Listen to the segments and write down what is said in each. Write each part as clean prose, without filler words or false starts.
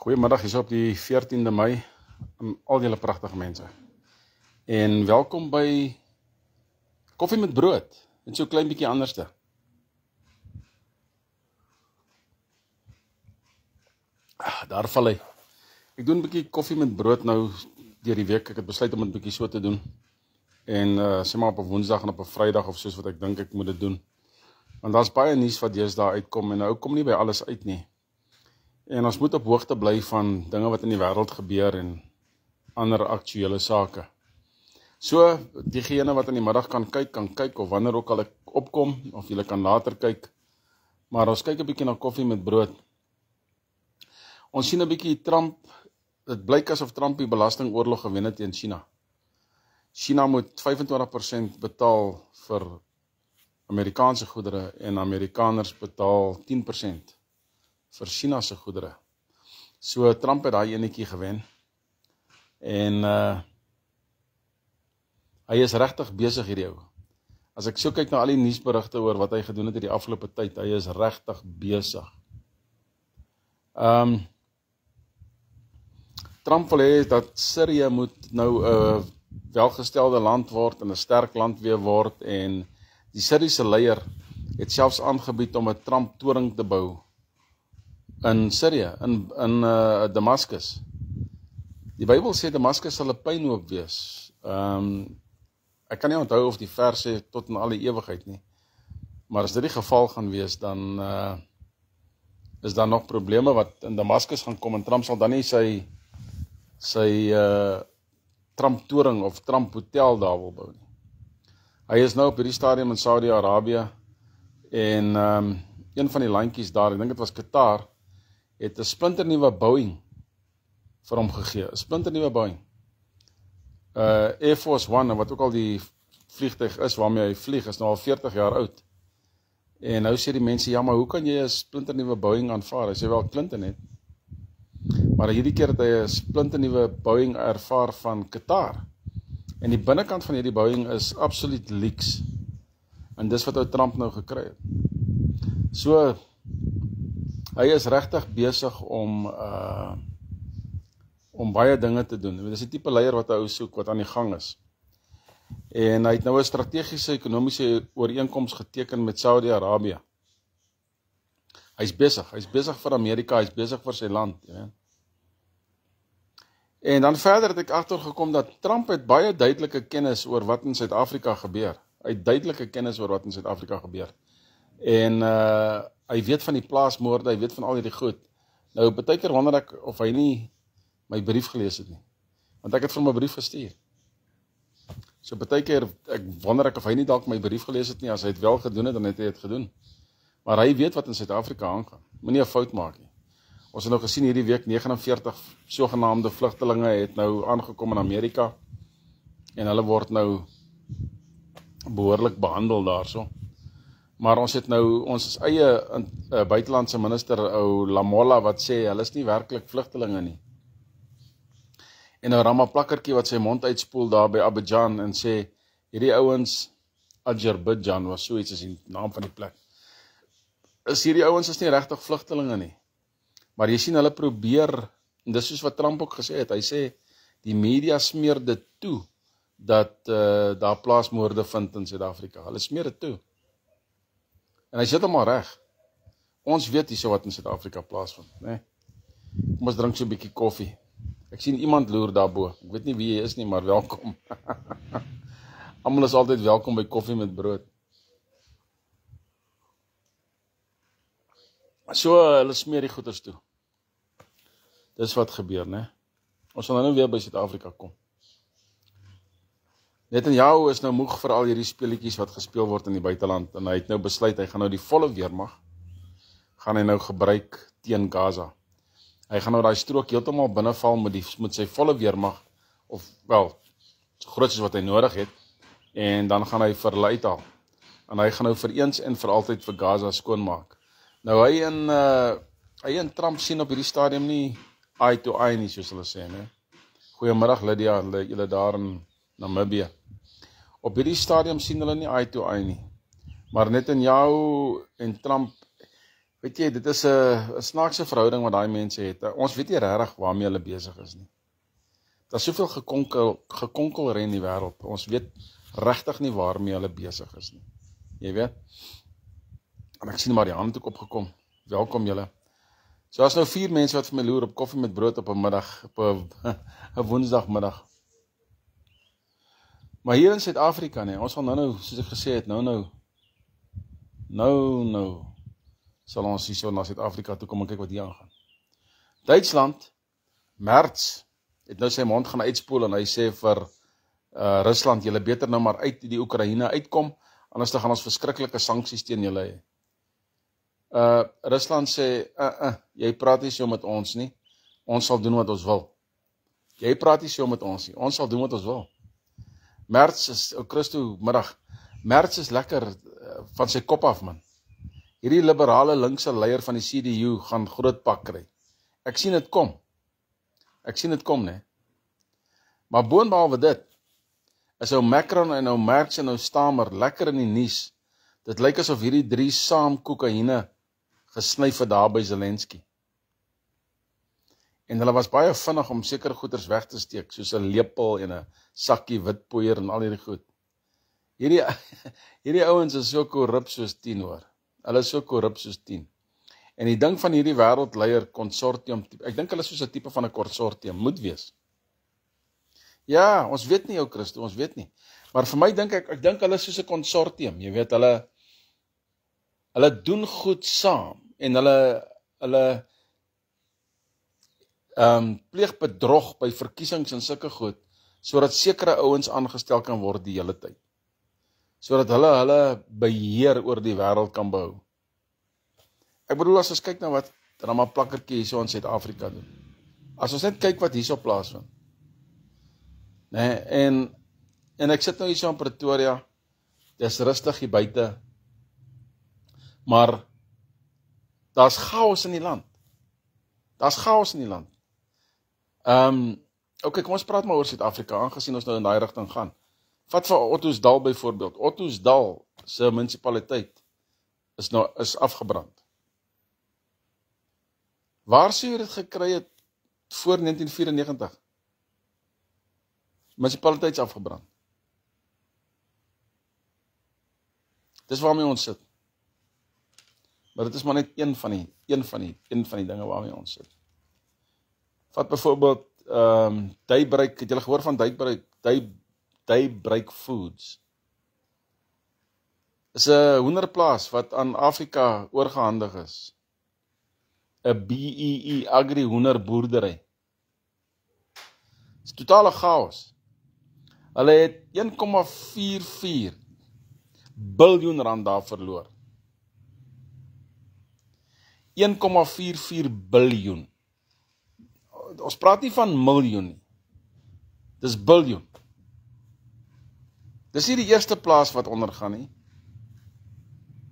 Goeiemiddag, hier is op die 14de Mei aan al julle pragtige mense. En welkom by Koffie met Brood, en so klein bietjie anderste. Daar val hy. Ek doen 'n bietjie koffie met brood nou deur die week. Ek het besluit om dit 'n bietjie so te doen. En sê maar op 'n Woensdag en op 'n Vrydag of soos wat ek dink ek moet dit doen. Want daar's baie nuus wat deesdae uitkom en nou kom nie by alles uit nie. En ons moet op hoogte bly van dinge wat in die wêreld gebeur en ander aktuele sake. So, diegene wat in die middag kan kyk, of wanneer ook al ek opkom, of julle kan later kyk. Maar ons kyk 'n bietjie na koffie met brood. Ons sien 'n bietjie Trump, dit blyk asof Trump die belastingoorlog gewen het teen China. China moet 25% betaal vir Amerikaanse goedere en Amerikaners betaal 10% vir China se goedere. So Trump het daai enetjie gewen. En hy is regtig besig hierdie ou. As ek so kyk na al die nuusberigte oor wat hy gedoen het in die afgelope tyd, hy is regtig besig. Trump wil hê dat Sirië moet nou 'n welgestelde land word en 'n sterk land weer word, en die Siriëse leier het selfs aangebied om 'n Trump-toring te bou in Sirië, in Damascus. Die Bybel sê Damascus sal 'n pynhoop wees. Ek kan nie onthou of die vers sê tot in alle ewigheid nie. Maar as dit die geval gaan wees, dan is daar nog probleme wat in Damascus gaan kom, en Trump sal dan nie sy Trump-toring of Trump-hotel daar wil bou nie. Hy is nou op hierdie stadium in Saudi-Arabië, en een van die landjies daar, ek dink dit was Qatar, het 'n splinternuwe Boeing vir hom gegee, 'n splinternuwe Boeing. Air Force One, wat ook al die vliegtuig is waarmee hy vlieg, is nou al 40 jaar oud. En nou sê die mense, ja, maar hoe kan jy 'n splinternuwe Boeing aanvaar? Hy sê wel, Clinton het. Maar hierdie keer het hy 'n splinternuwe Boeing ervaar van Qatar. En die binnekant van hierdie Boeing is absoluut leaks. En dis wat ou Trump nou gekry het. So, hy is regtig besig om baie dinge te doen. Dit is die tipe leier wat hy soek, wat aan die gang is. En hy het nou 'n strategiese ekonomiese ooreenkoms geteken met Saudi-Arabië. Hy's besig vir Amerika, hy's besig vir sy land. Ja. En dan verder het ek agtergekom dat Trump het baie duidelike kennis oor wat in Suid-Afrika gebeur. Hy het duidelike kennis oor wat in Suid-Afrika gebeur. En hy weet van die plaasmoorde, hy weet van al hierdie goed. Nou, baie keer wonder ek of hy nie my brief gelees het nie. Want ek het vir hom 'n brief gestuur. So baie keer, ek wonder ek of hy nie dalk my brief gelees het nie. As hy het wel gedoen het, dan het hy het gedoen. Maar hy weet wat in Suid-Afrika aangaan. Moenie 'n fout maak nie. Ons het nou gesien hierdie week 49 sogenaamde vlugtelinge het nou aangekom in Amerika. En hulle word nou behoorlik behandel daarso. Maar ons het nou ons eie buitelandse minister, ou Lamola, wat sê hulle is nie werklik vlugtelinge nie. En nou Ramaplakkertjie wat sy mond uitspoel daar by Abidjan en sê, hierdie ouens, Azerbaijan was so iets as die naam van die plek, is hierdie ouens is nie regtig vlugtelinge nie. Maar jy sien hulle probeer, en dis soos wat Trump ook gesê het, hy sê, die media smeer dit toe, dat daar plaasmoorde vind in Suid-Afrika. Hulle smeer dit toe. En hy sê dit maar reg. Ons weet nie so wat in Suid-Afrika plaasvind, né? Kom ons drink so 'n bietjie koffie. Ek sien iemand loer daarbo. Ek weet nie wie hy is nie, maar welkom. Almal is altyd welkom by koffie met brood. So, hulle smeer die goeders toe. Dis wat gebeur, né? Ons sal nou weer by Suid-Afrika kom. Netanyahu is nou moeg vir al hierdie speletjies wat gespeel word in die buiteland, en hy het nou besluit, hy gaan nou die volle weermag, gaan hy nou gebruik teen Gaza. Hy gaan nou daai strook heeltemal binneval met sy volle weermag, of wel, so groot soos wat hy nodig het, en dan gaan hy vir hulle uithaal. En hy gaan nou vir eens en vir altyd vir Gaza skoonmaak. Nou hy en Trump sien op hierdie stadium nie eye to eye nie, soos hulle sê, né? Goeiemiddag Lydia, julle daar in Namibië. Op hierdie stadium sien hulle nie eye to eye nie. Maar Netanyahu en Trump, Weet jy, dit is 'n snaakse verhouding wat daai mense het. Ons weet nie regtig waarmee hulle besig is nie. Daar's soveel gekonkel in die wêreld. Ons weet regtig nie waarmee hulle besig is nie. Jy weet? En ek sien Marianne het ook opgekom. Welkom julle. So as nou 4 mense wat vir my loer op koffie met brood op 'n middag, op 'n woensdagmiddag. Maar hier in Suid-Afrika, nee, ons gaan nou, soos ek gesê het, nou sal ons hier so na Suid-Afrika toe kom en kyk wat hier aangaan. Duitsland, Merz, het nou sy mond gaan uitspoel en hy sê vir Rusland, julle beter nou maar uit die Oekraïne uitkom, anders dan gaan ons verskriklike sanksies teen julle hê. Rusland sê, jy praat nie so met ons nie, ons sal doen wat ons wil. Jy praat nie so met ons nie, ons sal doen wat ons wil. Merz is, Christo middag, Merz is lekker van sy kop af, man. Hierdie liberale linkse leier van die CDU gaan groot pak kry. Ek sien dit kom, nee. Maar boonbehalwe dit, is ou Macron en ou Merz en ou Stamer lekker in die nuus. Dit lyk asof hierdie 3 saam kokaine gesnyf het daar by Zelensky. En hulle was baie vinnig om sekere goeders weg te steek, soos 'n lepel en 'n sakkie witpoeier en al hierdie goed. Hierdie ouens is so korrup soos 10 hoor. Hulle is so korrup soos 10. En die ding van hierdie wêreldleier konsortium, ek dink hulle is soos 'n tipe van 'n konsortium, moet wees. Ja, ons weet nie, ou Christo, ons weet nie. Maar vir my dink ek dink hulle is soos 'n konsortium, jy weet, hulle doen goed saam, en hulle pleeg bedrog by verkiesings en sulke goed, sodat sekere ouens aangestel kan word die hele tyd. Sodat hulle beheer oor die wêreld kan behou. Ek bedoel, as ons kyk na wat Rama Plakkertjie hierso in Suid-Afrika doen. As ons net kyk wat hierso plaasvind. Nee, en ek sit nou hierso in Pretoria, dis rustig hier buite, maar daar's chaos in die land. Okay, kom ons praat maar oor Suid-Afrika, aangesien ons nou in daai rigting gaan. Vat vir Ottosdal byvoorbeeld. Ottosdal se munisipaliteit is afgebrand. Waar sou jy dit gekry het voor 1994? Munisipaliteit is afgebrand. Dis waarmee ons sit. Maar dit is maar net een van die dinge waarmee ons sit. Vat byvoorbeeld Daybreak, het julle gehoor van Daybreak Foods? Is 'n hoenderplaas wat aan Afrika oorgehandig is. 'n BEE agri hoenderboerdery. Dis totale chaos. Hulle het 1,44 biljoen rand daar verloor. 1,44 biljoen. Ons praat nie van miljoen nie. Dis biljoen. Dis nie die eerste plaas wat ondergaan nie.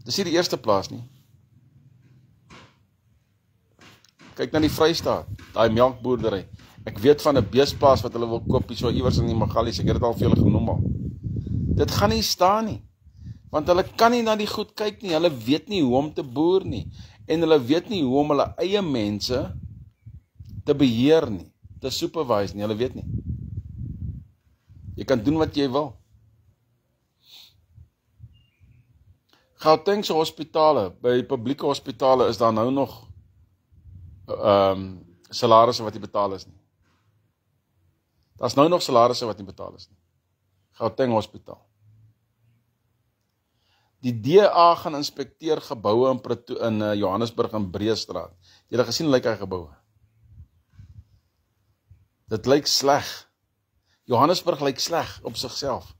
Dis nie die eerste plaas nie. Kyk na die Vrystaat, daai melkboerdery. Ek weet van 'n beesplaas wat hulle wil koop hier so iewers in die Magalies, ek het dit al vir julle genoem al. Dit gaan nie staan nie. Want hulle kan nie na die goed kyk nie, hulle weet nie hoe om te boer nie. En hulle weet nie hoe om hulle eie mense te beheer nie, te supervise nie, hulle weet nie. Jy kan doen wat jy wil. Gautengse hospitale, by publieke hospitale is daar nou nog salarisse wat nie betaal is nie. Daar's nou nog salarisse wat nie betaal is nie. Gauteng Hospitaal. Die DA gaan inspekteer geboue in Johannesburg en Breestraat. Jy het gesien hoe lyk hy geboue? Dit lyk sleg. Johannesburg lyk sleg op sigself.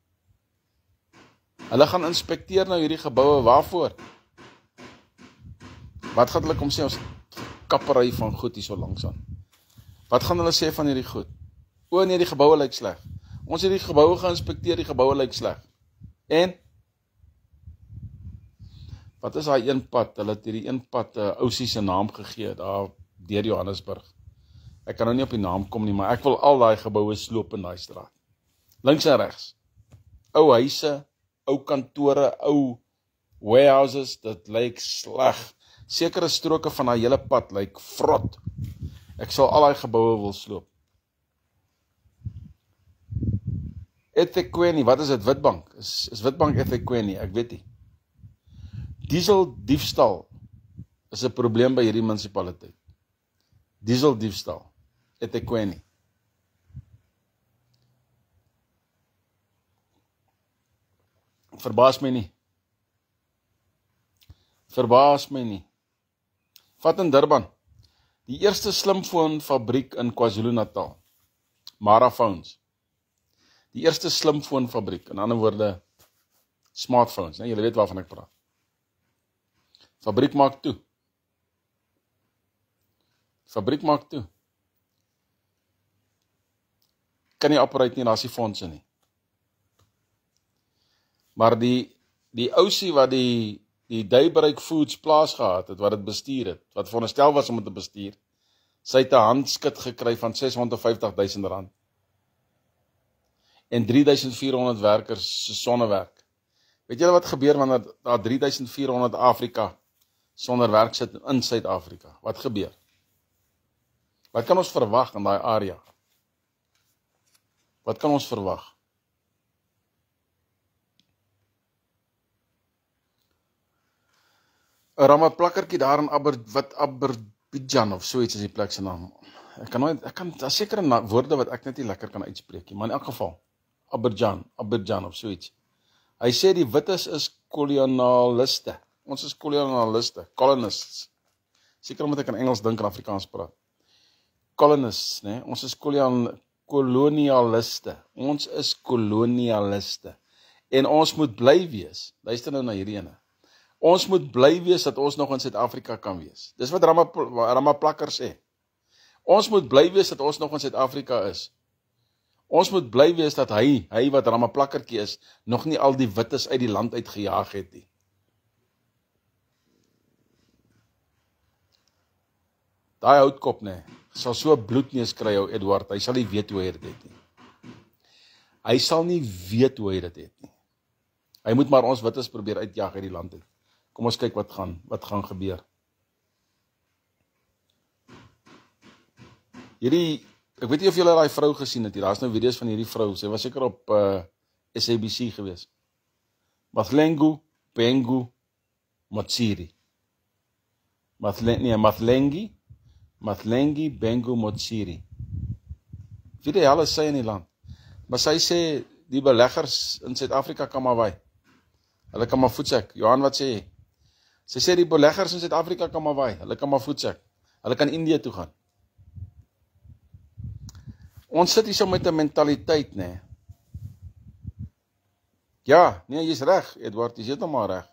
Hulle gaan inspekteer nou hierdie geboue, waarvoor? Wat gaan hulle kom sê, ons kappery van goed hier so langs aan? Wat gaan hulle sê van hierdie goed? O nee, die geboue lyk sleg. Ons het die geboue geïnspekteer, die geboue lyk sleg. En? Wat is daai een pad? Hulle het hierdie een pad Ousie se naam gegee, daar deur Johannesburg. Ek kan nou nie op die naam kom nie, maar ek wil al daai geboue sloop in daai straat. Links en regs. Ou huise, ou kantore, ou warehouses, dit lyk sleg. sekere stroke van daai hele pad lyk vrot. Ek sal al daai geboue wil sloop. eThekwini, wat is dit? Witbank? Is Witbank eThekwini? Ek weet nie. Diesel diefstal is 'n probleem by hierdie munisipaliteit. Diesel diefstal, eThekwini. Verbaas my nie. Verbaas my nie. Vat in Durban, die eerste slimfoon fabriek in KwaZulu-Natal, Mara Phones. Die eerste slimfoon fabriek, in ander woorde, smartphones, né? Julle weet waarvan ek praat. Fabriek maak toe. Fabriek maak toe. Kan nie operate nie, daar is nie fondse nie. Maar die ousie wat die Daybreak Foods plaas gehad het, wat het bestuur het, wat veronderstel was om het te bestuur, sy het 'n handskit gekry van R650.000. En 3.400 werkers se sonnewerk. Weet julle wat gebeur wanneer daar 3.400 Afrika sonder werk sit in Suid-Afrika? Wat gebeur? Wat kan ons verwag in daai area? Wat kan ons verwag? Een rammeplakkertjie daar in Azerbaijan of soiets is die plek se naam. Daar is sekere woorde wat ek net nie lekker kan uitspreek nie, maar in elk geval, Azerbaijan of soiets. Hy sê die wites is kolonialiste. Ons is kolonialiste, colonists. Seker omdat ek in Engels dink en Afrikaans praat. Colonists, né? Ons is kolonialiste. Ons is kolonialiste. En ons moet bly wees. Luister nou na hierdie ene. Ons moet bly wees dat ons nog in Suid-Afrika kan wees. Dis wat Ramaphosa sê. Ons moet bly wees dat ons nog in Suid-Afrika is. Ons moet bly wees dat hy wat Ramaphosa is, nog nie al die wites uit die land uitgejaag het nie. Daai houtkop, nee, sal so bloedneus kry, ou Edward, hy sal nie weet hoe hy dit het nie. Hy sal nie weet hoe hy dit het nie. Hy moet maar ons wites probeer uitjaag uit die land uit. Kom ons kyk wat gaan gebeur. Ek weet nie of julle daai vrou gesien het, daar is nou video's van hierdie vrou, sy was seker op SABC gewees. Mahlengi Bengu Motsiri. Wie die hel is sy in die land? Maar sy sê, die beleggers in Suid-Afrika kan maar waai. Hulle kan maar voetsek. Johan, wat sê jy? Sy sê die beleggers in Suid-Afrika kan maar waai. Hulle kan maar voetsek. Hulle kan Indië toe gaan. Ons sit hier so met 'n mentaliteit, né? Ja, nee, jy's reg, Edward, jy is heeltemal reg.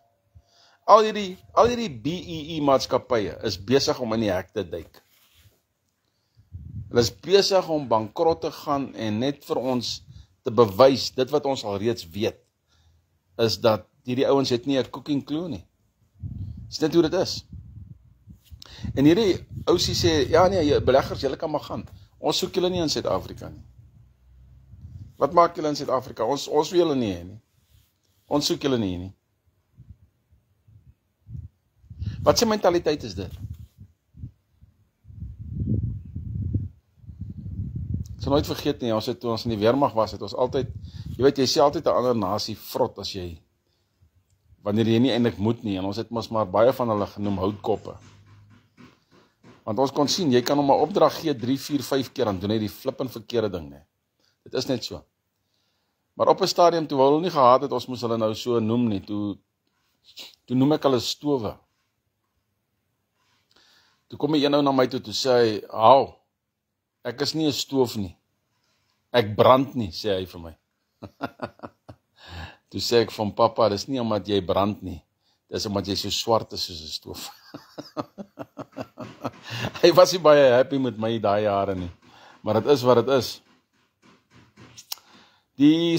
Al hierdie BEE maatskappye is besig om in die hek te duik. Hulle is besig om bankrot te gaan en net vir ons te bewys, dit wat ons al reeds weet, is dat hierdie ouens het nie 'n cooking clue nie. Is dit hoe dit is? En hierdie ousie sê, ja nee, beleggers, julle kan maar gaan. Ons soek julle nie in Suid-Afrika nie. Wat maak julle in Suid-Afrika? Ons wil julle nie hê nie. Ons soek julle nie. Wat se mentaliteit is dit? Ek sal nooit vergeet nie, toe ons in die weermag was, het ons altyd, jy weet, jy sê altyd 'n ander nasie vrot as jy, wanneer jy nie eintlik moet nie, en ons het mos maar baie van hulle genoem houtkoppe. Want ons kon sien, jy kan hom 'n opdrag gee 3, 4, 5 keer, dan doen hy die flippin verkeerde ding, nee. Dit is net so. Maar op 'n stadium, toe hulle nie gehad het, ons moes hulle nou so noem nie, toe noem ek hulle stowe. Toe kom die een nou na my toe sê hy, hou, ek is nie 'n stoof nie. Ek brand nie, sê hy vir my. Toe sê ek van papa, dis nie omdat jy brand nie. Dis omdat jy so swart is soos 'n stoof. Hy was nie baie happy met my daai jare nie. Maar dit is wat dit is. Die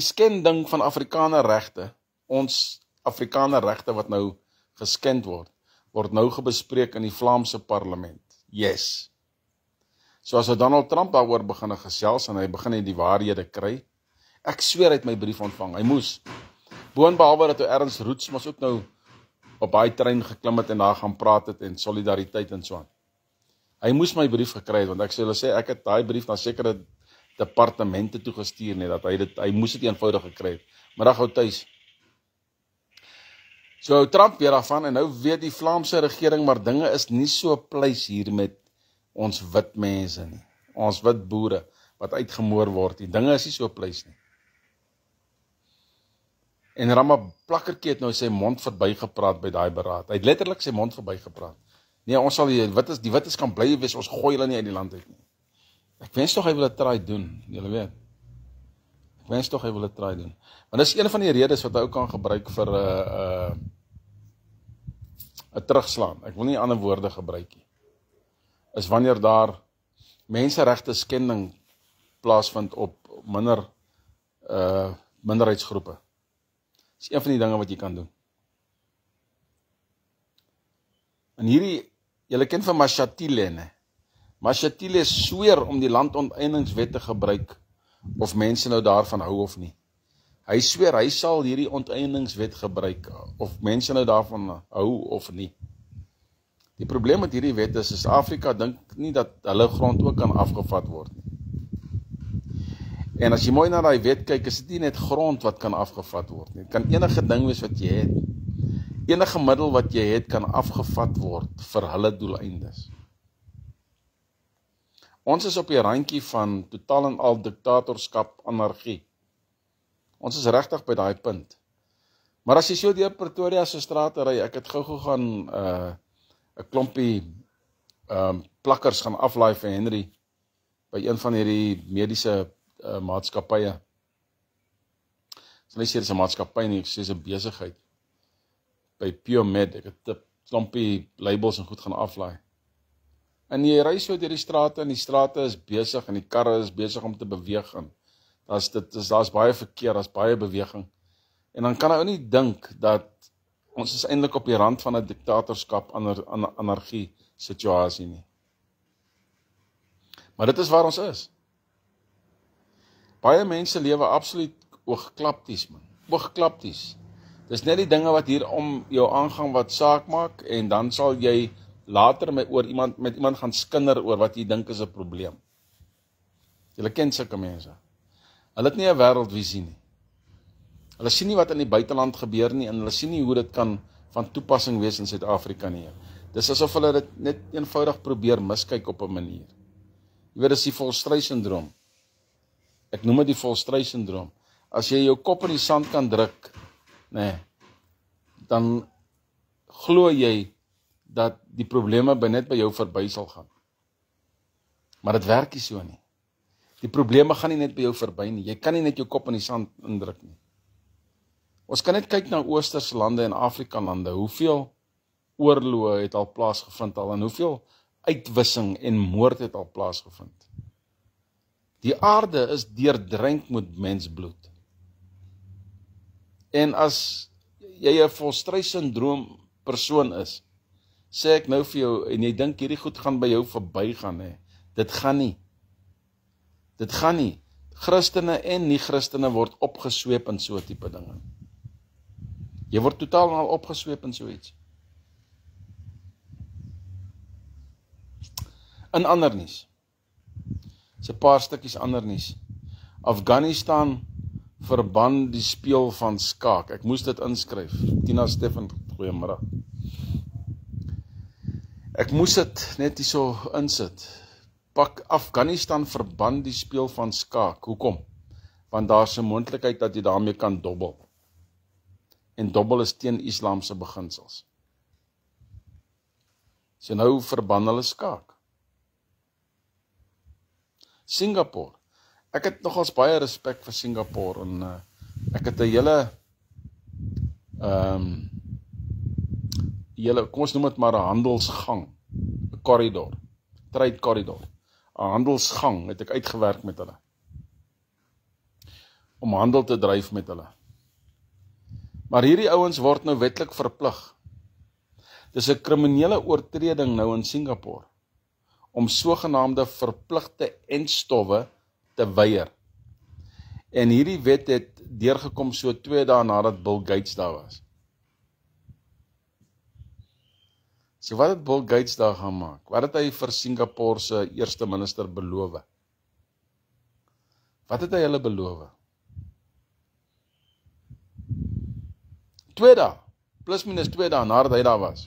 skending van Afrikaner regte, ons Afrikaner regte wat nou geskend word nou gebespreek in die Vlaamse parlement. Yes. So as Donald Trump daaroor begin gesels en hy begin die waarhede kry, ek sweer hy het my brief ontvang, hy moes. Boonbehalwe dat Ernst Roets mos ook nou op daai trein geklim het en daar gaan praat het en solidariteit en so aan. Hy moes my brief gekry het, want ek sê ek het daai brief na sekere departemente toegestuur net, dat hy moes dit eenvoudig gekry het. Middag hou tuis. So Trump weer daarvan, en nou weet die Vlaamse regering, maar dinge is nie so pleis hier met ons wit mense nie, ons wit boere, wat uitgemoor word nie, dinge is nie so pleis nie. En Ramaplakkertjie het nou sy mond verbygepraat by daai beraad, hy het letterlik sy mond verbygepraat. Nee, ons sal die wittes kan bly wees, ons gooi hulle nie uit die land uit nie. Ek wens tog hy wil dit try doen, julle weet. Ek wens tog hy wil dit try doen. Want dis een van die redes wat hy ook kan gebruik vir 'n terugslaan. Ek wil nie ander woorde gebruik nie. Is wanneer daar menseregte skending plaasvind op minderheidsgroepe. Dis een van die dinge wat jy kan doen. En hierdie, julle ken van Mashatile, ne? Mashatile sweer om die landonteieningswet te gebruik, of mense nou daarvan hou of nie. Hy sweer, hy sal hierdie onteieningswet gebruik, of mense nou daarvan hou of nie. Die probleem met hierdie wet is Afrika dink nie dat hulle grond ook kan afgevat word nie. En as jy mooi na die wet kyk, is dit nie net grond wat kan afgevat word nie. Het kan enige ding wees wat jy het. Enige middel wat jy het, kan afgevat word vir hulle doeleindes. Ons is op die randjie van totaal en al diktatorskap, anargie. Ons is regtig by daai punt. Maar as jy so deur Pretoria se strate ry, ek het gou gaan 'n klompie plakkers gaan aflaai vir Henry by een van hierdie mediese maatskappye. Dis nie seker 'n maatskappy nie, ek sê 'n besigheid. By Piomed, ek het 'n klompie labels en goed gaan aflaai. En jy ry so deur die strate en die strate is besig en die karre is besig om te beweeg en daar's baie verkeer, daar's baie beweging. En dan kan ou nie dink dat ons is eintlik op die rand van 'n diktatorskap, anargie situasie nie. Maar dit is waar ons is. Baie mense lewe absoluut oogklapties, man. Oogklapties. Dis net die dinge wat hier om jou aangaan wat saak maak, en dan sal jy later met iemand gaan skinder oor wat jy dink is 'n probleem. Julle ken sulke mense. Hulle het nie 'n wêreldvisie nie. Hulle sien nie wat in die buiteland gebeur nie, en hulle sien nie hoe dit kan van toepassing wees in Suid-Afrika nie. Dis asof hulle dit net eenvoudig probeer miskyk op 'n manier. Jy weet, dis die volstry-sindroom. Ek noem dit die volstry-sindroom. As jy jou kop in die sand kan druk, nee, dan glo jy dat die probleme net by jou verby sal gaan. Maar dit werk nie so nie. Die probleme gaan nie net by jou verby nie. Jy kan nie net jou kop in die sand indruk nie. Ons kan net kyk na Oosterse lande en Afrika lande. Hoeveel oorloë het al plaasgevind al, en hoeveel uitwissing en moord het al plaasgevind. Die aarde is deurdrink met mensbloed. En as jy 'n volstry-sindroom persoon is, sê ek nou vir jou, en jy dink hierdie goed gaan by jou verbygaan, hè. Dit gaan nie. Dit gaan nie. Christene en nie-Christene word opgesweep in so tipe dinge. Jy word totaal al opgesweep in so iets. In ander nuus. Dis 'n paar stukkies ander nuus. Afghanistan verban die speel van skaak. Ek moes dit inskryf. Tina Steffen, goeiemiddag. Ek moes dit net hierso insit. Afghanistan verban die speel van skaak. Hoekom? Want daar's 'n moontlikheid dat jy daarmee kan dobbel. En dobbel is teen islamse beginsels. So nou verban hulle skaak. Singapore. Ek het nogals baie respek vir Singapore, en ek het 'n hele, kom ons noem dit maar 'n handelsgang, 'n corridor, trade corridor, 'n handelsgang het ek uitgewerk met hulle, om handel te dryf met hulle. Maar hierdie ouens word nou wetlik verplig. Dis 'n kriminele oortreding nou in Singapore, om sogenaamde verpligte entstowwe te weier. En hierdie wet het deurgekom so 2 dae nadat Bill Gates daar was. So wat het Bill Gates daar gaan maak? Wat het hy vir Singapore se eerste minister beloof? Wat het hy hulle beloof? 2 dae, plus minus 2 dae nadat hy daar was,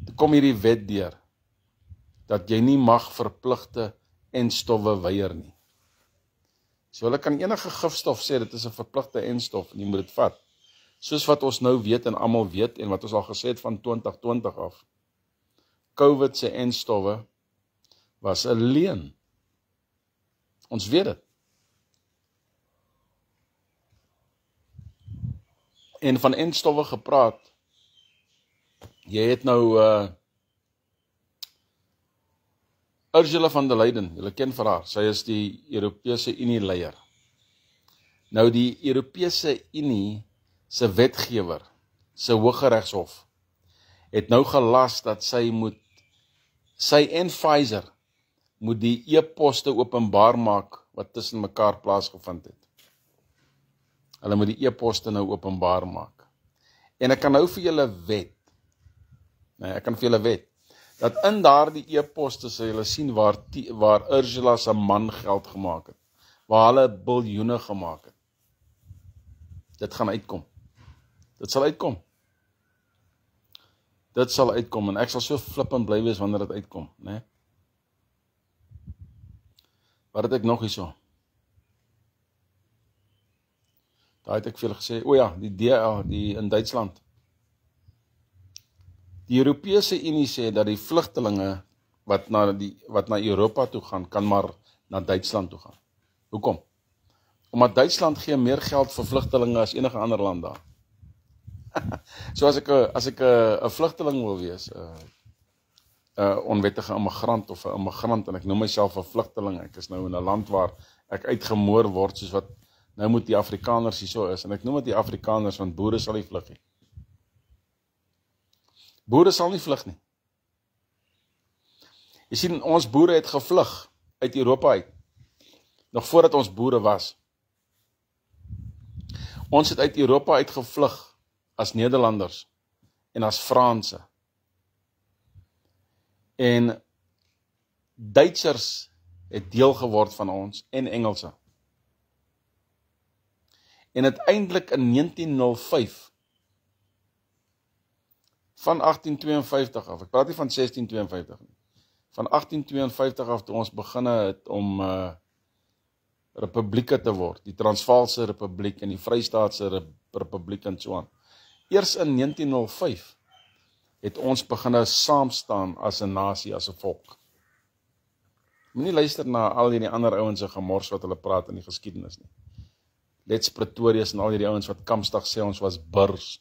toe kom hierdie wet deur, dat jy nie mag verpligte enstowwe weier nie. So hulle kan enige gifstof sê, dit is 'n verpligte enstof, en jy moet dit vat. Soos wat ons nou weet en almal weet, en wat ons al gesê het van 2020 af. COVID se enstowwe was 'n leuen. Ons weet dit. En van enstowwe gepraat, jy het nou Ursula von der Leyen, julle ken vir haar, sy is die Europese Unie leier. Nou die Europese Unie se wetgewer, se Hooggeregshof, het nou gelas dat sy en Pfizer moet die e-poste openbaar maak wat tussen mekaar plaasgevind het. Hulle moet die e-poste nou openbaar maak. En ek kan nou vir julle wet, dat in daardie e-poste sal julle sien waar Ursula se man geld gemaak het, waar hulle biljoene gemaak het. Dit gaan uitkom. Dit sal uitkom. Dit sal uitkom, en ek sal so flippend bly wees wanneer dit uitkom, né? Wat het ek nog hierso? Daar het ek vir julle gesê, o ja, die DA, die in Duitsland. Die Europese Unie sê dat die vlugtelinge wat na Europa toe gaan, kan maar na Duitsland toe gaan. Hoekom? Omdat Duitsland gee meer geld vir vlugtelinge as enige ander land daar. So as ek 'n vlugteling wil wees, 'n onwettige immigrant of 'n immigrant, en ek noem myself 'n vlugteling, ek is nou in 'n land waar ek uitgemoor word, soos wat nou moet die Afrikaners hier so is, en ek noem dit die Afrikaners, want boere sal nie vlug nie. Boere sal nie vlug nie. Jy sien, ons boere het gevlug uit Europa uit, nog voordat ons boere was. Ons het uit Europa uitgevlug as Nederlanders en as Franse. En Duitsers het deel geword van ons, en Engelse. En uiteindelik in 1905, van 1852 af, ek praat nie van 1652 nie, van 1852 af toe ons beginne het om republieke te word, die Transvaalse Republiek en die Vrystaatse Republiek en so aan. Eers in 1905 het ons beginne saamstaan as 'n nasie, as 'n volk. Moenie luister na al hierdie ander ouens se gemors wat hulle praat in die geskiedenis nie. Let's Pretorius en al hierdie ouens wat Kamsdag sê ons was burs,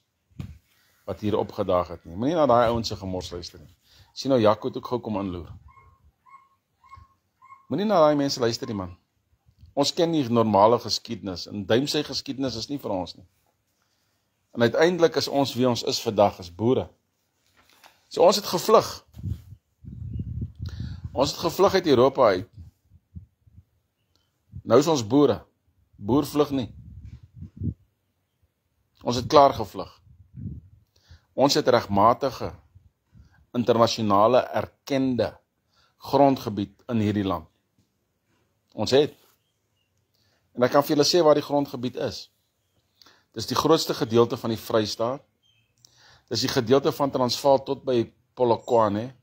wat hier opgedaag het nie. Moenie na daai ouens se gemors luister nie. Sien nou Jaco het ook gou kom aanloer. Moenie na daai mense luister nie, man. Ons ken nie normale geskiedenis, en duimsy geskiedenis is nie vir ons nie. En uiteindelik is ons wie ons is vandag, as boere. So ons het gevlug. Ons het gevlug uit Europa uit. Nou is ons boere. Boer vlug nie. Ons het klaar gevlug. Ons het regmatige, internasionale erkende grondgebied in hierdie land. Ons het. En ek kan vir julle sê waar die grondgebied is. Dis die grootste gedeelte van die Vrystaat. Dis die gedeelte van Transvaal tot by Polokwane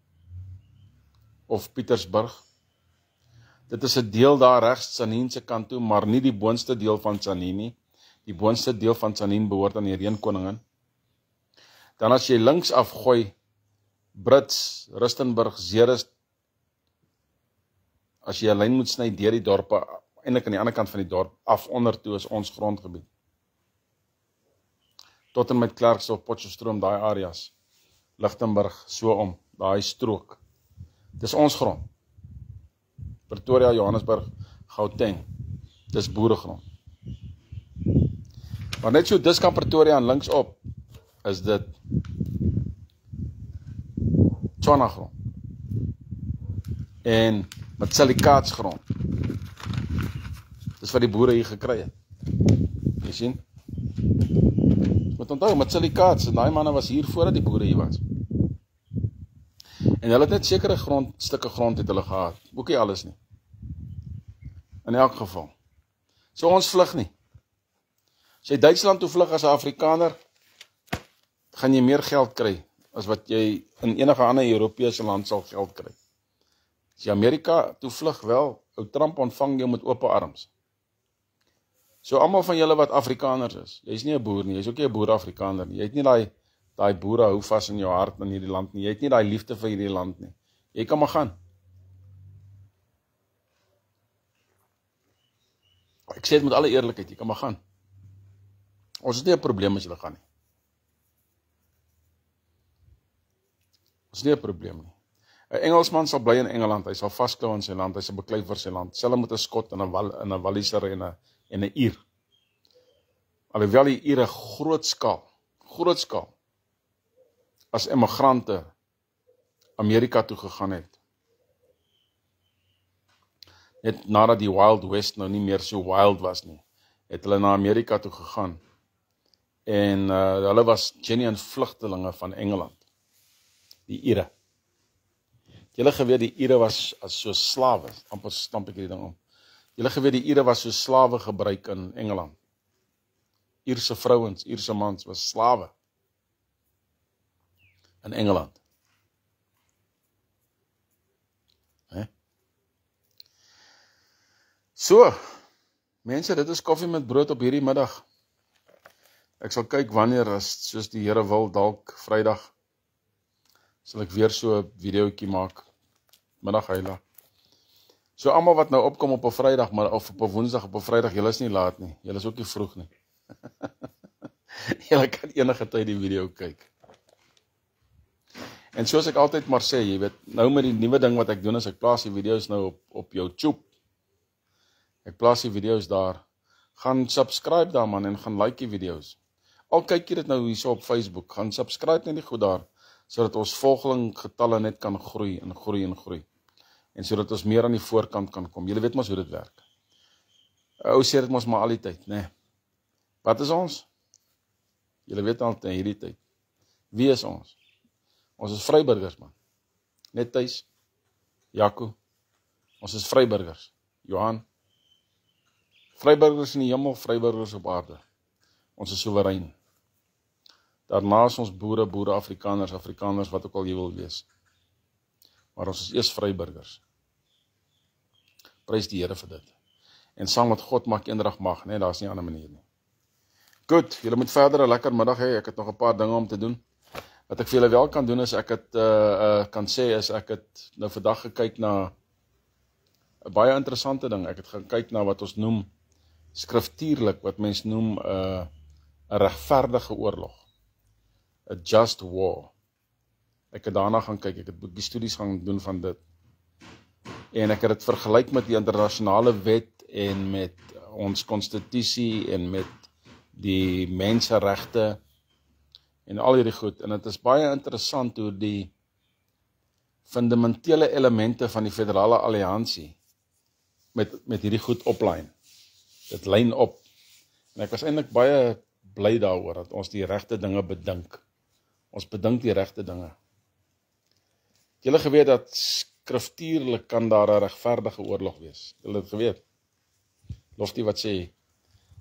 of Pietersburg. Dit is 'n deel daar regs Tsanin se kant toe, maar nie die boonste deel van Tsanin nie. Die boonste deel van Tsanin behoort aan die Reënkoningin. Dan as jy links afgooi, Brits, Rustenburg, Zeerust, as jy 'n lyn moet sny deur die dorpe, eintlik aan die ander kant van die dorp, af onder toe is ons grondgebied. Tot en met Klerksdorp, Potchefstroom, daai areas, Lichtenburg, so om, daai strook. Dis ons grond. Pretoria, Johannesburg, Gauteng, dis boeregrond. Maar net so dis kan Pretoria en links op, is dit Tswana grond. En Matsilikats grond. Dis wat die boere hier gekry het. Jy sien? Moet onthou, Matsilikats, en daai manne was hier voordat die boere hier was. En hulle het net sekere stukke grond het hulle gehad. Ook nie alles nie. In elk geval. So ons vlug nie. As jy Duitsland toe vlug as 'n Afrikaner, gaan jy meer geld kry as wat jy in enige ander Europese land sal geld kry. As jy Amerika toe vlug wel, ou Trump ontvang jou met oop arms. So almal van julle wat Afrikaners is, jy's nie 'n boer nie, jy's ook nie 'n boer-Afrikaner nie. Jy het nie daai boere hou vas in jou hart in hierdie land nie. Jy het nie daai liefde vir hierdie land nie. Jy kan maar gaan. Ek sê dit met alle eerlikheid, jy kan maar gaan. Ons het nie 'n probleem as jy gaan nie. Ons het nie 'n probleem nie. 'n Engelsman sal bly in Engeland, hy sal vasklou in sy land, hy sal beklei vir sy land. Selfs met 'n Skot en 'n Walliser en 'n Ier. Alhoewel die Iere groot skaal as immigrante Amerika toe gegaan het. Net nadat die Wild West nou nie meer so wild was nie, het hulle na Amerika toe gegaan. En hulle was genuine vlugtelinge van Engeland. Die Ire. Julle geweet die Ire was as so slawe, amper stamp ek hierdie ding om. Julle geweet die Ire was so slawe gebruik in Engeland. Ierse vrouens, Ierse mans was slawe in Engeland. So, mense, dit is koffie met brood op hierdie middag. Ek sal kyk wanneer, soos die Here wil, dalk Vrydag, sal ek weer so 'n videoetjie maak, middag heilig. So almal wat nou opkom op 'n Vrydag, maar of op 'n Woensdag, op 'n Vrydag, julle is nie laat nie, julle is ook nie vroeg nie. Julle kan enige tyd die video kyk. En soos ek altyd maar sê, jy weet, nou met die nuwe ding wat ek doen is, ek plaas die video's nou op YouTube. Ek plaas die video's daar. Gaan subscribe daar man en gaan like die video's. Al kyk jy dit nou hierso op Facebook, gaan subscribe net die goed daar, sodat ons volgelinggetalle net kan groei en groei en groei. En sodat ons meer aan die voorkant kan kom. Julle weet mos hoe dit werk. Ou sê dit mos maar al die tyd, né? Wat is ons? Julle weet al in hierdie tyd. Wie is ons? Ons is vryburgers man. Net Thys, Jaco. Ons is vryburgers. Johan. Vryburgers in die hemel, vryburgers op aarde. Ons is soewerein. Daarna is ons boere, Afrikaners, wat ook al jy wil wees. Maar ons is eers vryburgers. Prys die Here vir dit. En saam met God maak eendag mag, nee, daar is nie 'n ander manier nie. Goed, julle moet verder 'n lekker middag hê. Ek het nog 'n paar dinge om te doen. Wat ek vir julle wel kan doen is ek het ek het nou vandag gekyk na 'n baie interessante ding. Ek het gaan kyk na wat ons noem skriftuurlik, wat mens noem 'n regverdige oorlog. A just war. Ek het daarna gaan kyk, ek het 'n bietjie studies gaan doen van dit. En ek het dit vergelyk met die internasionale wet en met ons konstitusie en met die menseregte en al hierdie goed. En dit is baie interessant hoe die fundamentele elemente van die federale alliansie met hierdie goed oplyn. Dit lyn op. En ek was eintlik baie bly daaroor dat ons die regte dinge bedink. Ons bedink die regte dinge. Julle geweet dat skriftuurlik kan daar 'n regverdige oorlog wees. Julle het geweet. Loftie wat sê,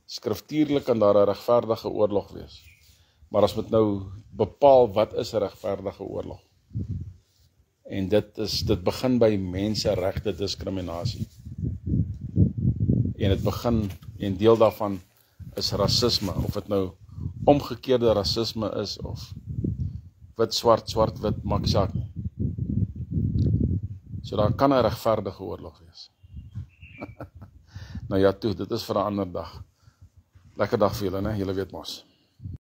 skriftuurlik kan daar 'n regverdige oorlog wees. Maar as moet nou bepaal wat is 'n regverdige oorlog. En dit begin by menseregte diskriminasie. En dit begin, en deel daarvan is rasisme, of dit nou omgekeerde rasisme is, of wit, swart, wit, maak saak nie. So daar kan 'n regverdige oorlog wees. Nou ja, toe, dit is vir 'n ander dag. Lekker dag vir julle, né? Julle weet mos.